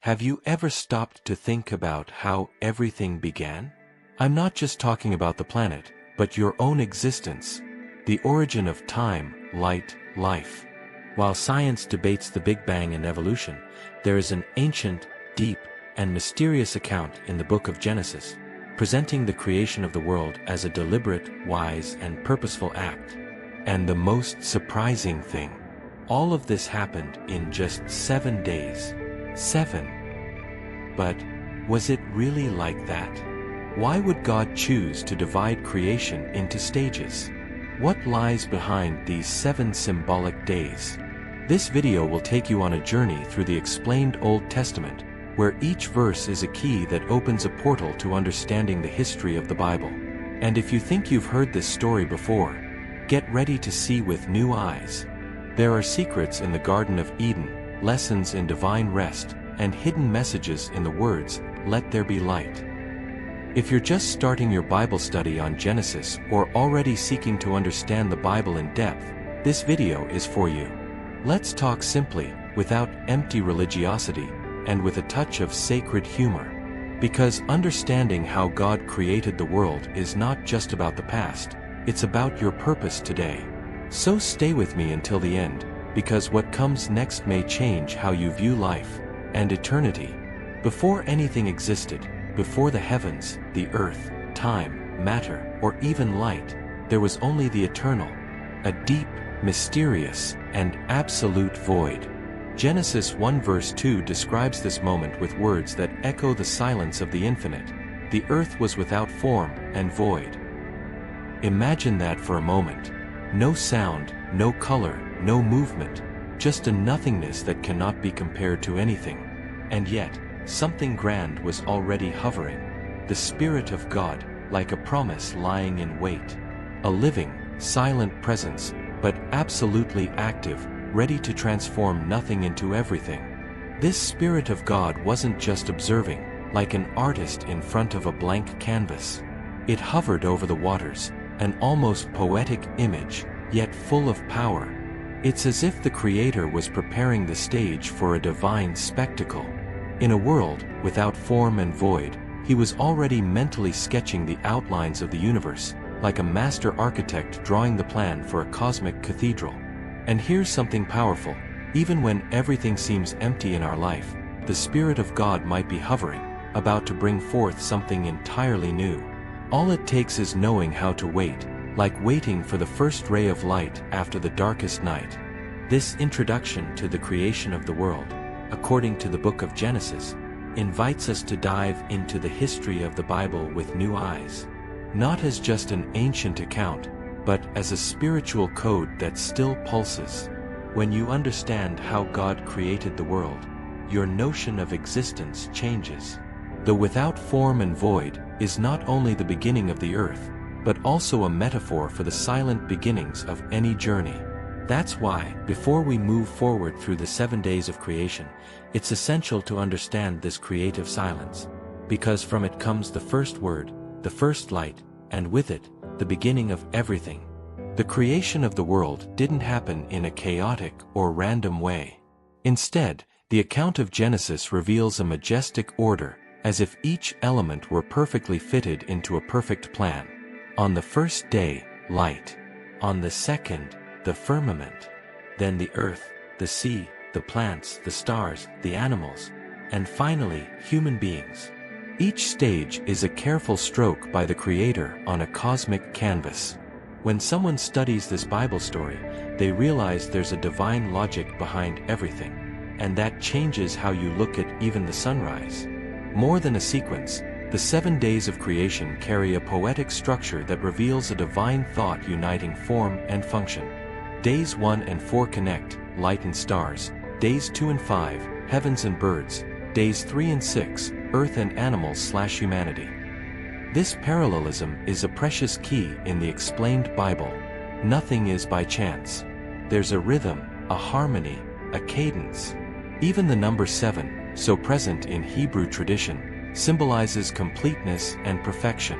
Have you ever stopped to think about how everything began? I'm not just talking about the planet, but your own existence, the origin of time, light, life. While science debates the Big Bang and evolution, there is an ancient, deep, and mysterious account in the book of Genesis, presenting the creation of the world as a deliberate, wise, and purposeful act. And the most surprising thing, all of this happened in just 7 days. 7. But was it really like that? Why would God choose to divide creation into stages? What lies behind these 7 symbolic days? This video will take you on a journey through the explained Old Testament, where each verse is a key that opens a portal to understanding the history of the Bible. And if you think you've heard this story before, get ready to see with new eyes. There are secrets in the Garden of Eden, lessons in divine rest, and hidden messages in the words, "Let there be light." If you're just starting your Bible study on Genesis or already seeking to understand the Bible in depth, this video is for you. Let's talk simply, without empty religiosity, and with a touch of sacred humor. Because understanding how God created the world is not just about the past, it's about your purpose today. So stay with me until the end, because what comes next may change how you view life and eternity. Before anything existed, before the heavens, the earth, time, matter, or even light, there was only the eternal, a deep, mysterious, and absolute void. Genesis 1 verse 2 describes this moment with words that echo the silence of the infinite. The earth was without form and void. Imagine that for a moment. No sound, no color, no movement, just a nothingness that cannot be compared to anything. And yet, something grand was already hovering. The Spirit of God, like a promise lying in wait. A living, silent presence, but absolutely active, ready to transform nothing into everything. This Spirit of God wasn't just observing, like an artist in front of a blank canvas. It hovered over the waters, an almost poetic image, yet full of power. It's as if the Creator was preparing the stage for a divine spectacle. In a world without form and void, he was already mentally sketching the outlines of the universe, like a master architect drawing the plan for a cosmic cathedral. And here's something powerful. Even when everything seems empty in our life, the Spirit of God might be hovering, about to bring forth something entirely new. All it takes is knowing how to wait, like waiting for the first ray of light after the darkest night. This introduction to the creation of the world, according to the book of Genesis, invites us to dive into the history of the Bible with new eyes. Not as just an ancient account, but as a spiritual code that still pulses. When you understand how God created the world, your notion of existence changes. The without form and void is not only the beginning of the earth, but also a metaphor for the silent beginnings of any journey. That's why, before we move forward through the 7 days of creation, it's essential to understand this creative silence. Because from it comes the first word, the first light, and with it, the beginning of everything. The creation of the world didn't happen in a chaotic or random way. Instead, the account of Genesis reveals a majestic order, as if each element were perfectly fitted into a perfect plan. On the first day, light. On the second, the firmament. Then the earth, the sea, the plants, the stars, the animals, and finally, human beings. Each stage is a careful stroke by the Creator on a cosmic canvas. When someone studies this Bible story, they realize there's a divine logic behind everything, and that changes how you look at even the sunrise. More than a sequence, the 7 days of creation carry a poetic structure that reveals a divine thought uniting form and function. Days 1 and 4 connect, light and stars. Days 2 and 5, heavens and birds. Days 3 and 6, earth and animals/humanity. This parallelism is a precious key in the explained Bible. Nothing is by chance. There's a rhythm, a harmony, a cadence. Even the number 7, so present in Hebrew tradition, symbolizes completeness and perfection.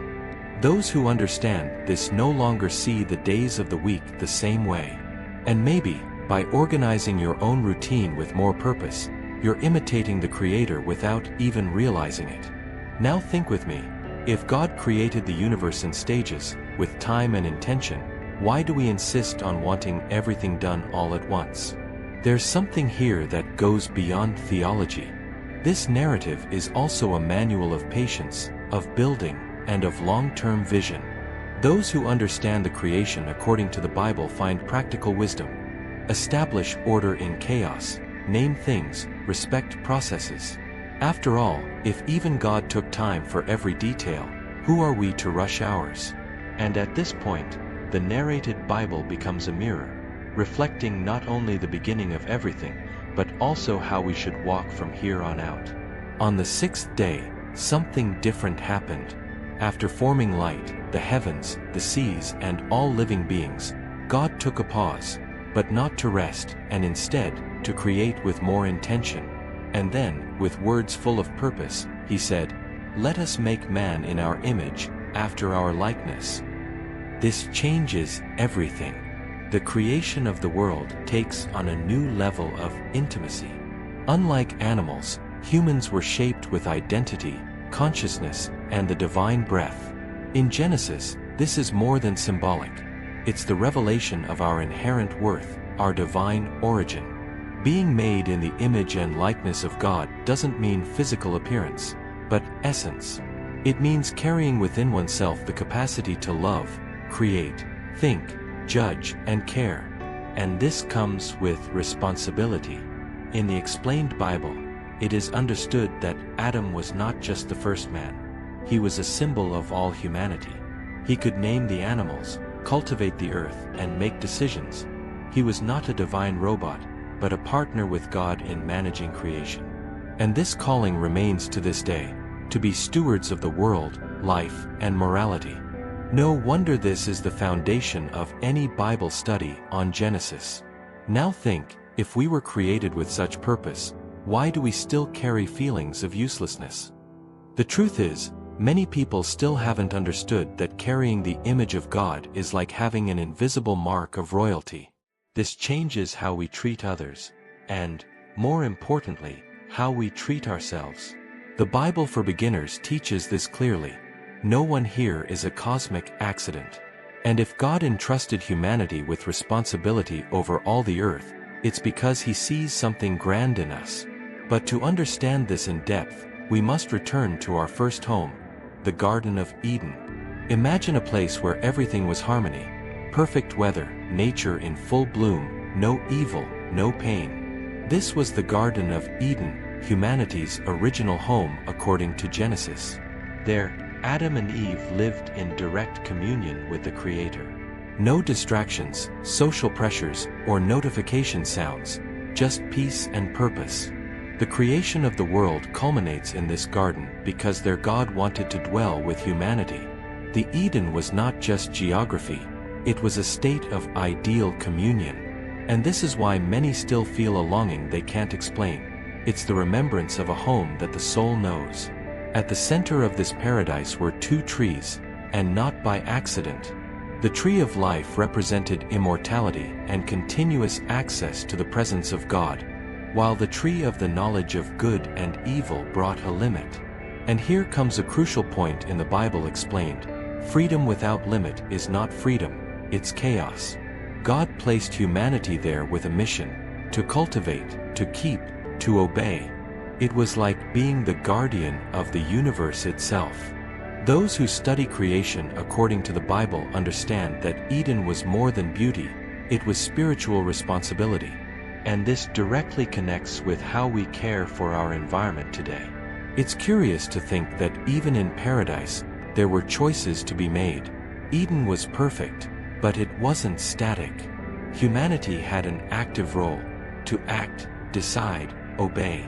Those who understand this no longer see the days of the week the same way. And maybe, by organizing your own routine with more purpose, You're imitating the Creator without even realizing it. Now think with me. If God created the universe in stages, with time and intention, why do we insist on wanting everything done all at once? There's something here that goes beyond theology. This narrative is also a manual of patience, of building, and of long-term vision. Those who understand the creation according to the Bible find practical wisdom. Establish order in chaos, name things, respect processes. After all, if even God took time for every detail, who are we to rush ours? And at this point, the narrated Bible becomes a mirror, reflecting not only the beginning of everything, but also how we should walk from here on out. On the sixth day, something different happened. After forming light, the heavens, the seas, and all living beings, God took a pause, but not to rest, and instead, to create with more intention. And then, with words full of purpose, he said, "Let us make man in our image, after our likeness." This changes everything. The creation of the world takes on a new level of intimacy. Unlike animals, humans were shaped with identity, consciousness, and the divine breath. In Genesis, this is more than symbolic. It's the revelation of our inherent worth, our divine origin. Being made in the image and likeness of God doesn't mean physical appearance, but essence. It means carrying within oneself the capacity to love, create, think, judge, and care. And this comes with responsibility. In the explained Bible, it is understood that Adam was not just the first man. He was a symbol of all humanity. He could name the animals, cultivate the earth, and make decisions. He was not a divine robot, but a partner with God in managing creation. And this calling remains to this day, to be stewards of the world, life, and morality. No wonder this is the foundation of any Bible study on Genesis. Now think, if we were created with such purpose, why do we still carry feelings of uselessness? The truth is, many people still haven't understood that carrying the image of God is like having an invisible mark of royalty. This changes how we treat others, and, more importantly, how we treat ourselves. The Bible for Beginners teaches this clearly. No one here is a cosmic accident. And if God entrusted humanity with responsibility over all the earth, it's because he sees something grand in us. But to understand this in depth, we must return to our first home, the Garden of Eden. Imagine a place where everything was harmony, perfect weather, nature in full bloom, no evil, no pain. This was the Garden of Eden, humanity's original home according to Genesis. There, Adam and Eve lived in direct communion with the Creator. No distractions, social pressures, or notification sounds, just peace and purpose. The creation of the world culminates in this garden because their God wanted to dwell with humanity. The Eden was not just geography, it was a state of ideal communion. And this is why many still feel a longing they can't explain. It's the remembrance of a home that the soul knows. At the center of this paradise were two trees, and not by accident. The tree of life represented immortality and continuous access to the presence of God, while the tree of the knowledge of good and evil brought a limit. And here comes a crucial point in the Bible explained. Freedom without limit is not freedom, it's chaos. God placed humanity there with a mission, to cultivate, to keep, to obey. It was like being the guardian of the universe itself. Those who study creation according to the Bible understand that Eden was more than beauty, it was spiritual responsibility. And this directly connects with how we care for our environment today. It's curious to think that even in paradise, there were choices to be made. Eden was perfect, but it wasn't static. Humanity had an active role, to act, decide, obey.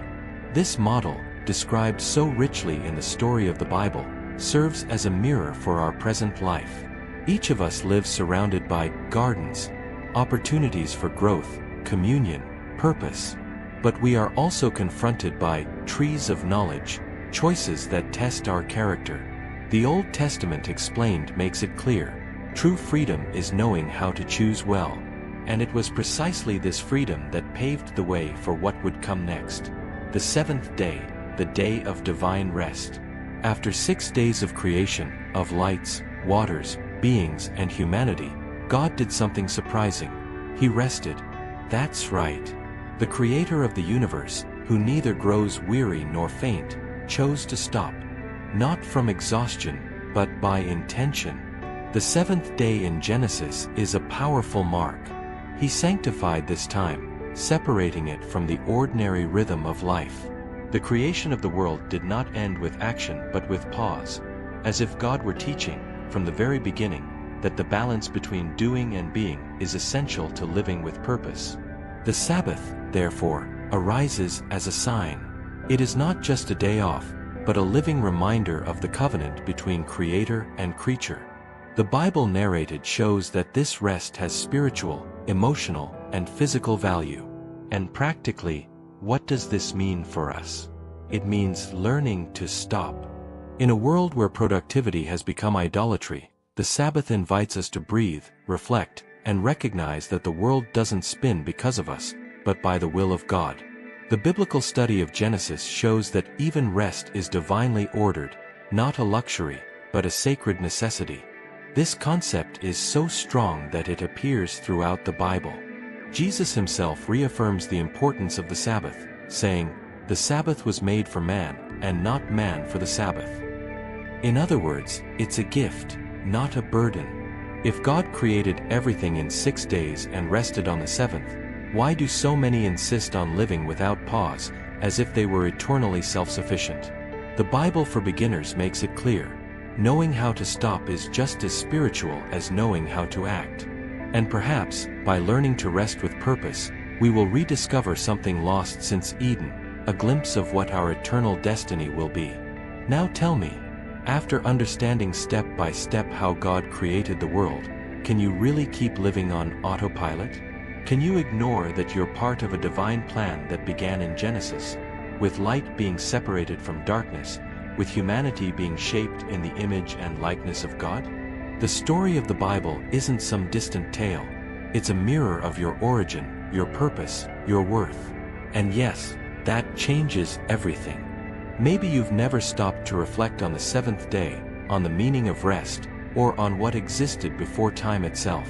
This model, described so richly in the story of the Bible, serves as a mirror for our present life. Each of us lives surrounded by gardens, opportunities for growth, communion, purpose. But we are also confronted by trees of knowledge, choices that test our character. The Old Testament explained makes it clear. True freedom is knowing how to choose well. And it was precisely this freedom that paved the way for what would come next. the seventh day, the day of divine rest. After 6 days of creation, of lights, waters, beings, and humanity, God did something surprising. He rested. That's right. The creator of the universe, who neither grows weary nor faint, chose to stop. Not from exhaustion, but by intention. The seventh day in Genesis is a powerful mark. He sanctified this time, separating it from the ordinary rhythm of life. The creation of the world did not end with action but with pause, as if God were teaching, from the very beginning, that the balance between doing and being is essential to living with purpose. The Sabbath, therefore, arises as a sign. It is not just a day off, but a living reminder of the covenant between Creator and creature. The Bible narrated shows that this rest has spiritual, emotional, and physical value. And practically, what does this mean for us? It means learning to stop. In a world where productivity has become idolatry, the Sabbath invites us to breathe, reflect, and recognize that the world doesn't spin because of us, but by the will of God. The biblical study of Genesis shows that even rest is divinely ordered, not a luxury, but a sacred necessity. This concept is so strong that it appears throughout the Bible. Jesus himself reaffirms the importance of the Sabbath, saying, "The Sabbath was made for man, and not man for the Sabbath." In other words, it's a gift, not a burden. If God created everything in 6 days and rested on the seventh, why do so many insist on living without pause, as if they were eternally self-sufficient? The Bible for beginners makes it clear. Knowing how to stop is just as spiritual as knowing how to act. And perhaps, by learning to rest with purpose, we will rediscover something lost since Eden, a glimpse of what our eternal destiny will be. Now tell me, after understanding step by step how God created the world, can you really keep living on autopilot? Can you ignore that you're part of a divine plan that began in Genesis, with light being separated from darkness, with humanity being shaped in the image and likeness of God? The story of the Bible isn't some distant tale. It's a mirror of your origin, your purpose, your worth. And yes, that changes everything. Maybe you've never stopped to reflect on the seventh day, on the meaning of rest, or on what existed before time itself.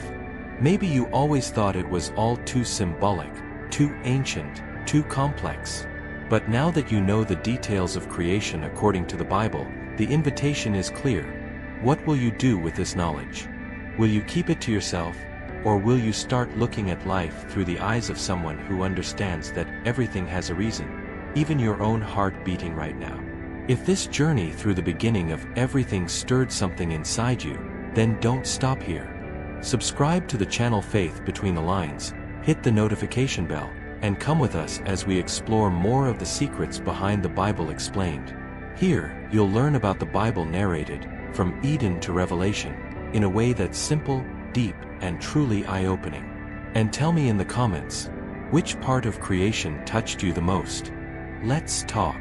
Maybe you always thought it was all too symbolic, too ancient, too complex. But now that you know the details of creation according to the Bible, the invitation is clear. What will you do with this knowledge? Will you keep it to yourself, or will you start looking at life through the eyes of someone who understands that everything has a reason, even your own heart beating right now? If this journey through the beginning of everything stirred something inside you, then don't stop here. Subscribe to the channel Faith Between the Lines, hit the notification bell, and come with us as we explore more of the secrets behind the Bible explained. Here, you'll learn about the Bible narrated, from Eden to Revelation, in a way that's simple, deep, and truly eye-opening. And tell me in the comments, which part of creation touched you the most? Let's talk.